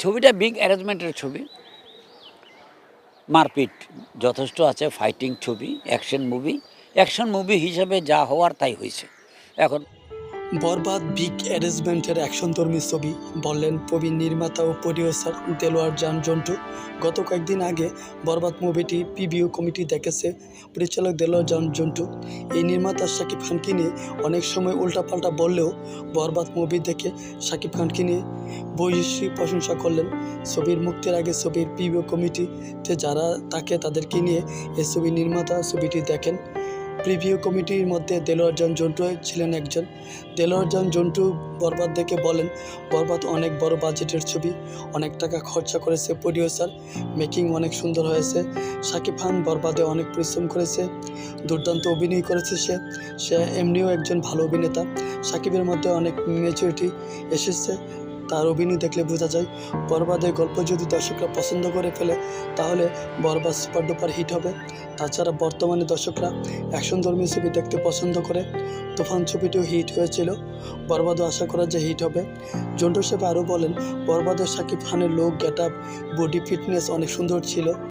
ছবিটা বিগ অ্যারেঞ্জমেন্টের ছবি। মারপিট যথেষ্ট আছে, ফাইটিং ছবি, অ্যাকশন মুভি হিসাবে যা হওয়ার তাই হয়েছে। এখন বরবাদ বিগ অ্যারেঞ্জমেন্টের অ্যাকশনধর্মী ছবি বললেন প্রবীণ নির্মাতা ও প্রডিউসার দেলোয়ার জান জন্টু। গত কয়েকদিন আগে বরবাদ মুভিটি প্রিভিউ কমিটি দেখেছে পরিচালক দেলোয়ার জান জন্টু। এই নির্মাতা শাকিব খানকে নিয়ে অনেক সময় উল্টাপাল্টা বললেও বরবাদ মুভি দেখে শাকিব খানকে নিয়ে ভূয়সী প্রশংসা করলেন। ছবির মুক্তির আগে ছবির প্রিভিউ কমিটিতে যারা থাকে তাদেরকে নিয়ে এই ছবির নির্মাতা ছবিটি দেখেন। প্রিভিউ কমিটির মধ্যে দেলোয়ার জান জন্টু ছিলেন একজন। দেলোয়ার জান জন্টু বরবাদ দেখে বলেন, বরবাদ অনেক বড় বাজেটের ছবি, অনেক টাকা খরচা করেছে প্রডিউসার, মেকিং অনেক সুন্দর হয়েছে। শাকিব খান বরবাদে অনেক পরিশ্রম করেছে, দুর্দান্ত অভিনয় করেছে। সে এমনিও একজন ভালো অভিনেতা। শাকিবের মধ্যে অনেক ম্যাচুরিটি এসেছে, তার অভিনয় দেখলে বোঝা যায়। বরবাদের গল্প যদি দর্শকরা পছন্দ করে ফেলে তাহলে বরবাদ সুপার ডুপার হিট হবে। তাছাড়া বর্তমানে দর্শকরা অ্যাকশনধর্মী ছবি দেখতে পছন্দ করে। তুফান ছবিটিও হিট হয়েছিল, বরবাদও আশা করা যায় হিট হবে। জন্টু সাহেব আরও বলেন, বরবাদের শাকিব খানের লুক, গেটআপ, বডি ফিটনেস অনেক সুন্দর ছিল।